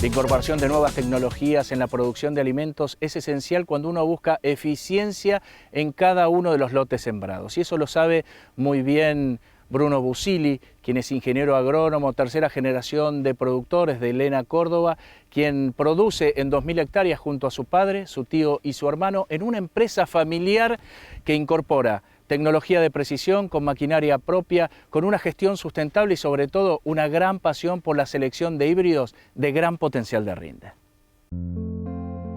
La incorporación de nuevas tecnologías en la producción de alimentos es esencial cuando uno busca eficiencia en cada uno de los lotes sembrados. Y eso lo sabe muy bien Bruno Busili, quien es ingeniero agrónomo, tercera generación de productores de Helena, Córdoba, quien produce en 2.000 hectáreas junto a su padre, su tío y su hermano en una empresa familiar que incorpora tecnología de precisión, con maquinaria propia, con una gestión sustentable y sobre todo una gran pasión por la selección de híbridos de gran potencial de rinde.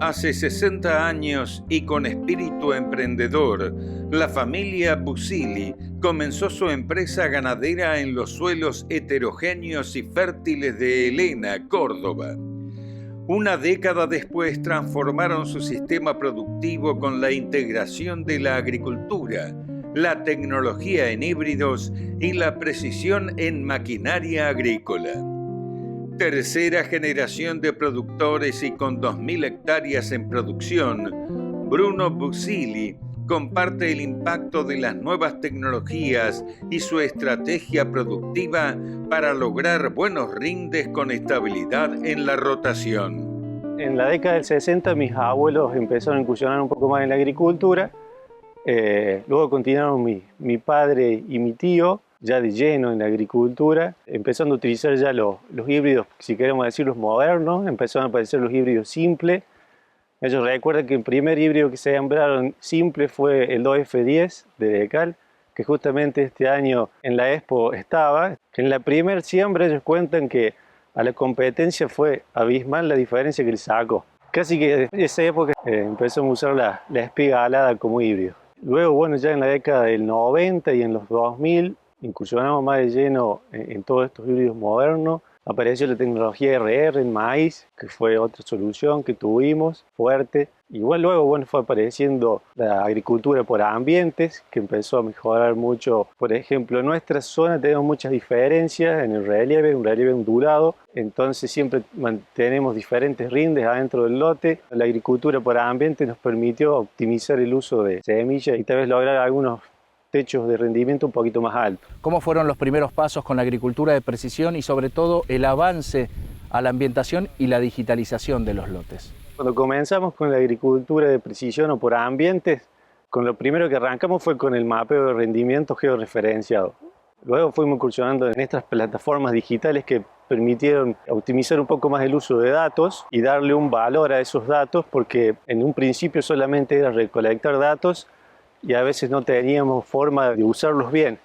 Hace 60 años y con espíritu emprendedor, la familia Busili comenzó su empresa ganadera en los suelos heterogéneos y fértiles de Helena, Córdoba. Una década después transformaron su sistema productivo con la integración de la agricultura, la tecnología en híbridos y la precisión en maquinaria agrícola. Tercera generación de productores y con 2.000 hectáreas en producción, Bruno Busili comparte el impacto de las nuevas tecnologías y su estrategia productiva para lograr buenos rindes con estabilidad en la rotación. En la década del 60 mis abuelos empezaron a incursionar un poco más en la agricultura. Luego continuaron mi padre y mi tío, ya de lleno en la agricultura, empezando a utilizar ya los híbridos, si queremos decir los modernos, empezaron a aparecer los híbridos simples. Ellos recuerdan que el primer híbrido que se sembraron simple fue el 2F10 de Decal, que justamente este año en la Expo estaba. En la primera siembra ellos cuentan que a la competencia fue abismal la diferencia que le sacó. Casi que en esa época empezamos a usar la espiga alada como híbrido. Luego, bueno, ya en la década del 90 y en los 2000, incursionamos más de lleno en todos estos híbridos modernos. Apareció la tecnología RR en maíz, que fue otra solución que tuvimos, fuerte. Igual luego, bueno, fue apareciendo la agricultura por ambientes, que empezó a mejorar mucho. Por ejemplo, en nuestra zona tenemos muchas diferencias en el relieve, un relieve ondulado. Entonces siempre mantenemos diferentes rindes adentro del lote. La agricultura por ambiente nos permitió optimizar el uso de semillas y tal vez lograr algunos techos de rendimiento un poquito más altos. ¿Cómo fueron los primeros pasos con la agricultura de precisión y sobre todo el avance a la ambientación y la digitalización de los lotes? Cuando comenzamos con la agricultura de precisión o por ambientes, con lo primero que arrancamos fue con el mapeo de rendimiento georreferenciado. Luego fuimos incursionando en estas plataformas digitales que permitieron optimizar un poco más el uso de datos y darle un valor a esos datos, porque en un principio solamente era recolectar datos y a veces no teníamos forma de usarlos bien.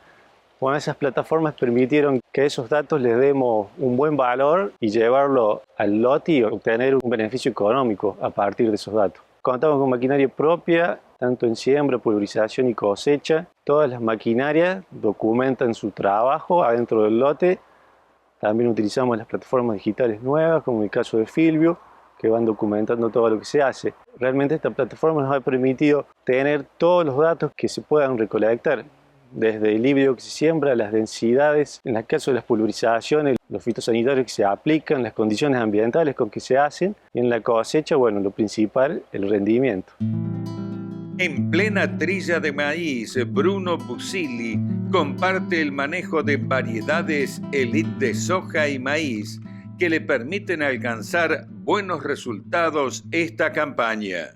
Bueno, esas plataformas permitieron que a esos datos les demos un buen valor y llevarlo al lote y obtener un beneficio económico a partir de esos datos. Contamos con maquinaria propia, tanto en siembra, pulverización y cosecha. Todas las maquinarias documentan su trabajo adentro del lote. También utilizamos las plataformas digitales nuevas, como en el caso de Filvio, que van documentando todo lo que se hace. Realmente esta plataforma nos ha permitido tener todos los datos que se puedan recolectar, desde el híbrido que se siembra, las densidades, en el caso de las pulverizaciones, los fitosanitarios que se aplican, las condiciones ambientales con que se hacen, y en la cosecha, bueno, lo principal, el rendimiento. En plena trilla de maíz, Bruno Busili comparte el manejo de variedades elite de soja y maíz que le permiten alcanzar buenos resultados esta campaña.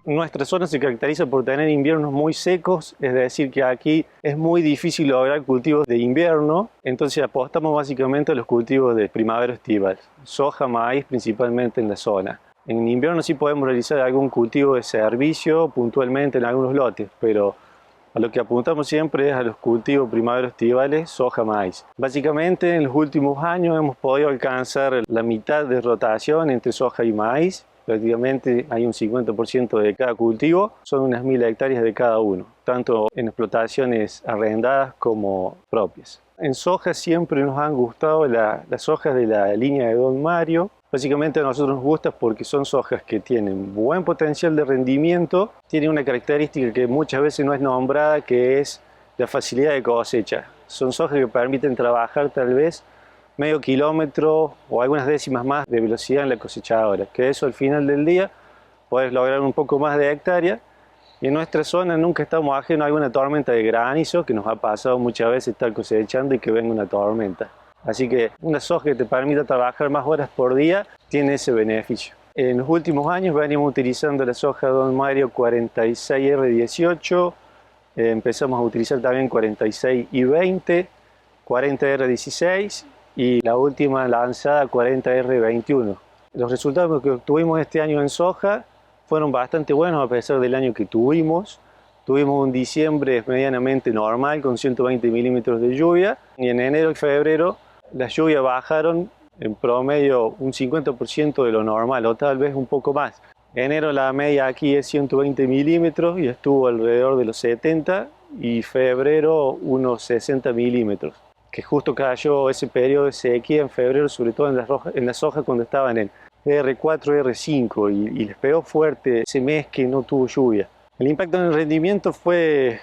Nuestra zona se caracteriza por tener inviernos muy secos, es decir, que aquí es muy difícil lograr cultivos de invierno, entonces apostamos básicamente a los cultivos de primavera estival, soja, maíz principalmente en la zona. En invierno sí podemos realizar algún cultivo de servicio puntualmente en algunos lotes, pero a lo que apuntamos siempre es a los cultivos primavera-estivales, soja, maíz. Básicamente en los últimos años hemos podido alcanzar la mitad de rotación entre soja y maíz. Prácticamente hay un 50% de cada cultivo, son unas 1.000 hectáreas de cada uno, tanto en explotaciones arrendadas como propias. En soja siempre nos han gustado las sojas de la línea de Don Mario. Básicamente a nosotros nos gusta porque son sojas que tienen buen potencial de rendimiento, tienen una característica que muchas veces no es nombrada, que es la facilidad de cosecha. Son sojas que permiten trabajar tal vez medio kilómetro o algunas décimas más de velocidad en la cosechadora, que eso al final del día puedes lograr un poco más de hectárea. Y en nuestra zona nunca estamos ajenos a alguna tormenta de granizo, que nos ha pasado muchas veces estar cosechando y que venga una tormenta. Así que una soja que te permita trabajar más horas por día tiene ese beneficio. En los últimos años venimos utilizando la soja Don Mario 46R18, empezamos a utilizar también 46I20, 40R16 y la última lanzada 40R21. Los resultados que obtuvimos este año en soja fueron bastante buenos a pesar del año que tuvimos. Tuvimos un diciembre medianamente normal con 120 milímetros de lluvia y en enero y febrero las lluvias bajaron en promedio un 50% de lo normal o tal vez un poco más. Enero la media aquí es 120 milímetros y estuvo alrededor de los 70 y febrero unos 60 milímetros. Que justo cayó ese periodo de sequía en febrero, sobre todo en las hojas cuando estaban en R4, R5 y les pegó fuerte ese mes que no tuvo lluvia. El impacto en el rendimiento fue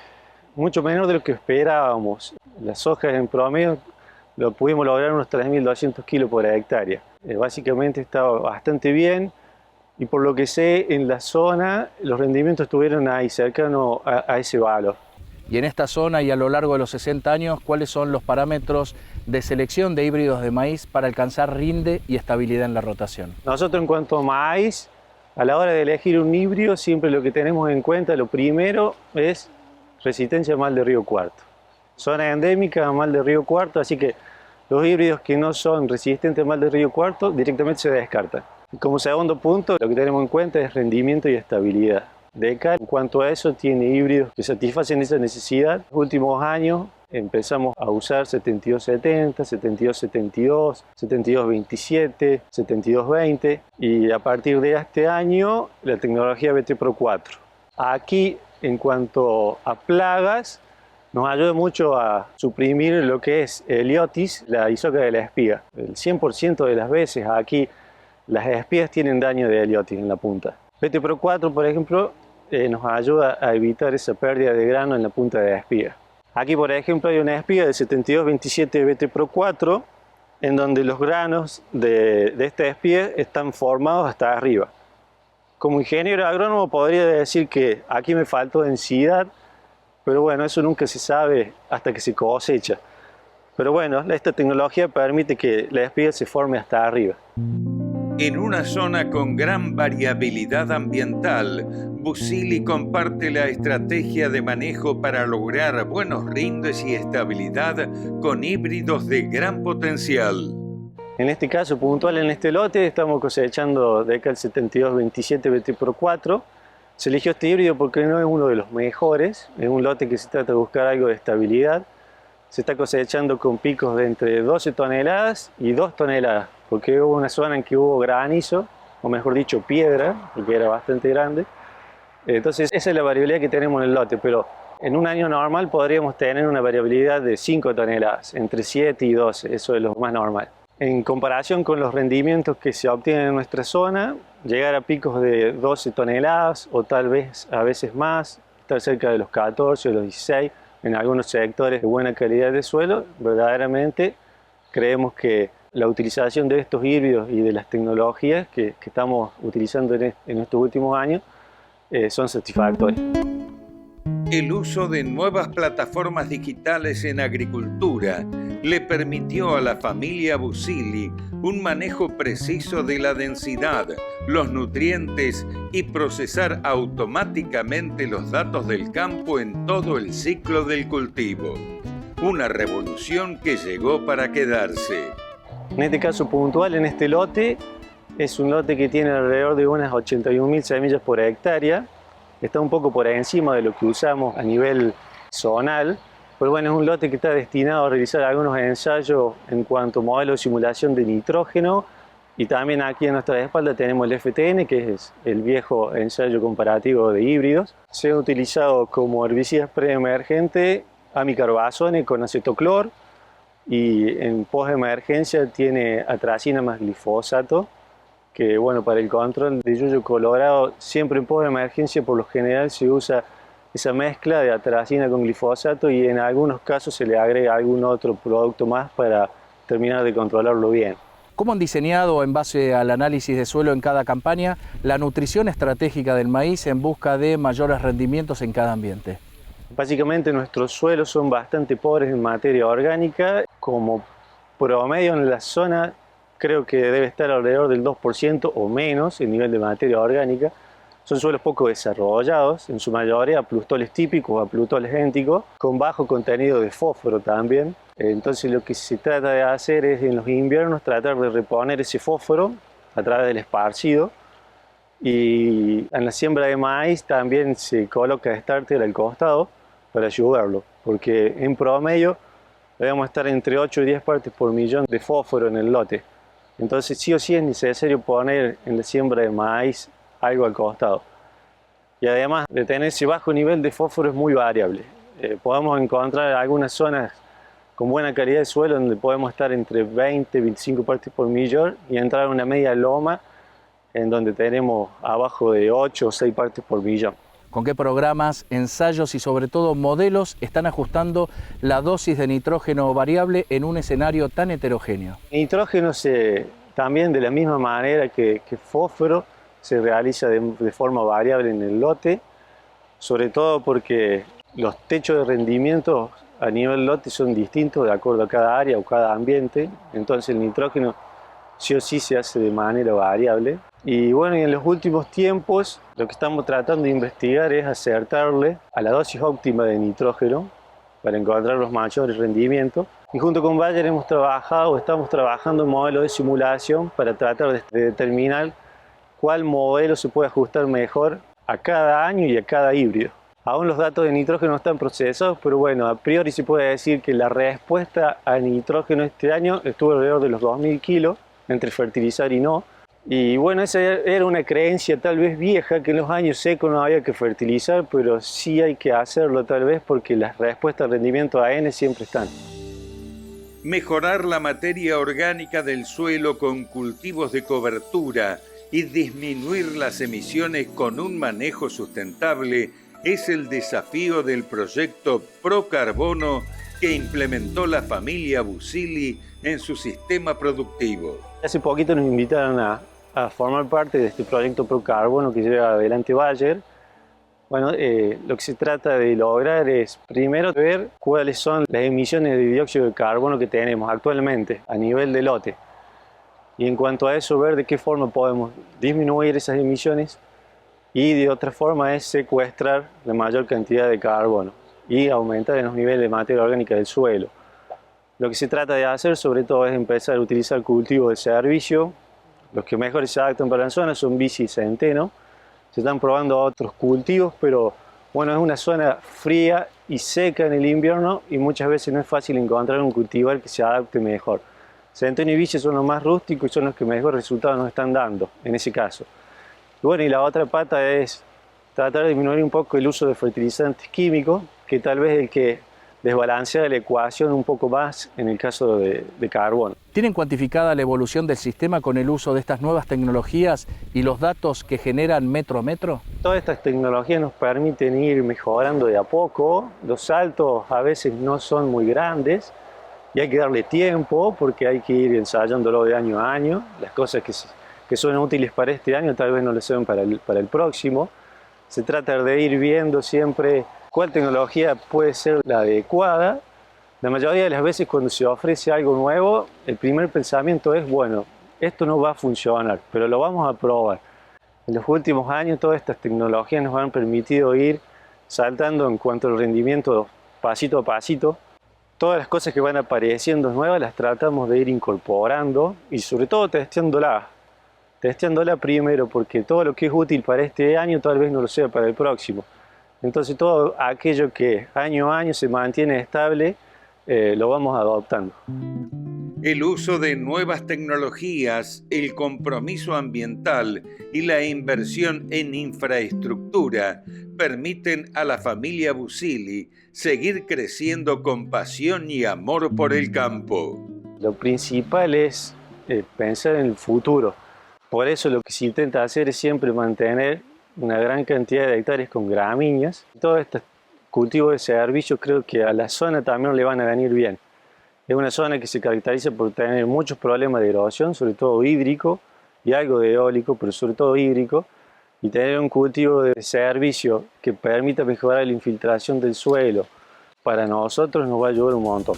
mucho menor de lo que esperábamos. Las hojas en promedio lo pudimos lograr unos 3.200 kilos por hectárea. Básicamente estaba bastante bien y por lo que sé en la zona los rendimientos estuvieron ahí cercanos a ese valor. Y en esta zona y a lo largo de los 60 años, ¿cuáles son los parámetros de selección de híbridos de maíz para alcanzar rinde y estabilidad en la rotación? Nosotros en cuanto a maíz, a la hora de elegir un híbrido, siempre lo que tenemos en cuenta, lo primero es resistencia a mal de río cuarto. Zona endémica a mal de río cuarto, así que los híbridos que no son resistentes a mal de río cuarto directamente se descartan. Y como segundo punto, lo que tenemos en cuenta es rendimiento y estabilidad. DECAL, en cuanto a eso, tiene híbridos que satisfacen esa necesidad. En los últimos años empezamos a usar 7270, 7272, 7227, 7220 y a partir de este año la tecnología BT Pro 4. Aquí, en cuanto a plagas, nos ayuda mucho a suprimir lo que es heliotis, la isoca de la espiga. El 100% de las veces aquí las espigas tienen daño de heliotis en la punta. BT Pro 4, por ejemplo, nos ayuda a evitar esa pérdida de grano en la punta de la espiga. Aquí, por ejemplo, hay una espiga de 7227 BT Pro 4 en donde los granos de esta espiga están formados hasta arriba. Como ingeniero agrónomo podría decir que aquí me faltó densidad, pero bueno, eso nunca se sabe hasta que se cosecha. Pero bueno, esta tecnología permite que la espiga se forme hasta arriba. En una zona con gran variabilidad ambiental, Busili comparte la estrategia de manejo para lograr buenos rindes y estabilidad con híbridos de gran potencial. En este caso puntual, en este lote, estamos cosechando DECAL 7227 BT Pro 4. Se eligió este híbrido porque no es uno de los mejores, es un lote que se trata de buscar algo de estabilidad. Se está cosechando con picos de entre 12 toneladas y 2 toneladas, porque hubo una zona en que hubo granizo, o mejor dicho piedra, porque era bastante grande. Entonces esa es la variabilidad que tenemos en el lote, pero en un año normal podríamos tener una variabilidad de 5 toneladas, entre 7 y 12, eso es lo más normal. En comparación con los rendimientos que se obtienen en nuestra zona, llegar a picos de 12 toneladas o tal vez a veces más, estar cerca de los 14 o los 16 en algunos sectores de buena calidad de suelo, verdaderamente creemos que la utilización de estos híbridos y de las tecnologías que estamos utilizando en estos últimos años son satisfactorias. El uso de nuevas plataformas digitales en agricultura le permitió a la familia Busili un manejo preciso de la densidad, los nutrientes y procesar automáticamente los datos del campo en todo el ciclo del cultivo. Una revolución que llegó para quedarse. En este caso puntual, en este lote, es un lote que tiene alrededor de unas 81.000 semillas por hectárea. Está un poco por encima de lo que usamos a nivel zonal, pero bueno, es un lote que está destinado a realizar algunos ensayos en cuanto a modelo de simulación de nitrógeno y también aquí en nuestra espalda tenemos el FTN, que es el viejo ensayo comparativo de híbridos. Se ha utilizado como herbicidas preemergente amicarbazone con acetoclor y en postemergencia tiene atracina más glifosato, que bueno, para el control de yuyo colorado siempre en postemergencia por lo general se usa esa mezcla de atracina con glifosato y en algunos casos se le agrega algún otro producto más para terminar de controlarlo bien. ¿Cómo han diseñado, en base al análisis de suelo en cada campaña, la nutrición estratégica del maíz en busca de mayores rendimientos en cada ambiente? Básicamente nuestros suelos son bastante pobres en materia orgánica. Como promedio en la zona creo que debe estar alrededor del 2% o menos el nivel de materia orgánica. Son suelos poco desarrollados, en su mayoría plustoles típicos o plutoles énticos, con bajo contenido de fósforo también. Entonces lo que se trata de hacer es en los inviernos tratar de reponer ese fósforo a través del esparcido. Y en la siembra de maíz también se coloca estárter al costado para ayudarlo, porque en promedio debemos estar entre 8 y 10 partes por millón de fósforo en el lote. Entonces sí o sí es necesario poner en la siembra de maíz algo al costado. Y además de tener ese bajo nivel de fósforo es muy variable. Podemos encontrar algunas zonas con buena calidad de suelo donde podemos estar entre 20 y 25 partes por millón y entrar a una media loma en donde tenemos abajo de 8 o 6 partes por millón. ¿Con qué programas, ensayos y sobre todo modelos están ajustando la dosis de nitrógeno variable en un escenario tan heterogéneo? Nitrógeno también de la misma manera que fósforo se realiza de forma variable en el lote, sobre todo porque los techos de rendimiento a nivel lote son distintos de acuerdo a cada área o cada ambiente, entonces el nitrógeno sí o sí se hace de manera variable. Y bueno, y en los últimos tiempos lo que estamos tratando de investigar es acertarle a la dosis óptima de nitrógeno para encontrar los mayores rendimientos. Y junto con Bayer estamos trabajando en modelos de simulación para tratar de determinar cuál modelo se puede ajustar mejor a cada año y a cada híbrido. Aún los datos de nitrógeno no están procesados, pero bueno, a priori se puede decir que la respuesta a nitrógeno este año estuvo alrededor de los 2.000 kilos entre fertilizar y no. Y bueno, esa era una creencia tal vez vieja, que en los años secos no había que fertilizar, pero sí hay que hacerlo tal vez porque las respuestas de rendimiento a N siempre están. Mejorar la materia orgánica del suelo con cultivos de cobertura y disminuir las emisiones con un manejo sustentable es el desafío del proyecto Procarbono que implementó la familia Busili en su sistema productivo. Hace poquito nos invitaron a formar parte de este proyecto Procarbono que lleva adelante Bayer. Bueno, lo que se trata de lograr es primero ver cuáles son las emisiones de dióxido de carbono que tenemos actualmente a nivel de lote. Y en cuanto a eso, ver de qué forma podemos disminuir esas emisiones y de otra forma es secuestrar la mayor cantidad de carbono y aumentar los niveles de materia orgánica del suelo. Lo que se trata de hacer sobre todo es empezar a utilizar cultivos de servicio. Los que mejor se adaptan para la zona son bici y centeno. Se están probando otros cultivos, pero bueno, es una zona fría y seca en el invierno y muchas veces no es fácil encontrar un cultivar que se adapte mejor. Centeno y bici son los más rústicos y son los que mejor resultados nos están dando en ese caso. Y bueno, y la otra pata es tratar de disminuir un poco el uso de fertilizantes químicos, que tal vez es el que desbalancea la ecuación un poco más en el caso de carbono. ¿Tienen cuantificada la evolución del sistema con el uso de estas nuevas tecnologías y los datos que generan metro a metro? Todas estas tecnologías nos permiten ir mejorando de a poco. Los saltos a veces no son muy grandes y hay que darle tiempo porque hay que ir ensayándolo de año a año. Las cosas que son útiles para este año tal vez no lo sean para el próximo. Se trata de ir viendo siempre cuál tecnología puede ser la adecuada. La mayoría de las veces cuando se ofrece algo nuevo, el primer pensamiento es, bueno, esto no va a funcionar, pero lo vamos a probar. En los últimos años todas estas tecnologías nos han permitido ir saltando en cuanto al rendimiento pasito a pasito. Todas las cosas que van apareciendo nuevas las tratamos de ir incorporando y sobre todo testeándola primero porque todo lo que es útil para este año tal vez no lo sea para el próximo. Entonces todo aquello que año a año se mantiene estable, lo vamos adoptando. El uso de nuevas tecnologías, el compromiso ambiental y la inversión en infraestructura permiten a la familia Busili seguir creciendo con pasión y amor por el campo. Lo principal es pensar en el futuro. Por eso lo que se intenta hacer es siempre mantener una gran cantidad de hectáreas con gramíneas. Todos estos cultivos de servicio creo que a la zona también le van a venir bien. Es una zona que se caracteriza por tener muchos problemas de erosión, sobre todo hídrico, y algo de eólico, pero sobre todo hídrico. Y tener un cultivo de servicio que permita mejorar la infiltración del suelo, para nosotros nos va a ayudar un montón.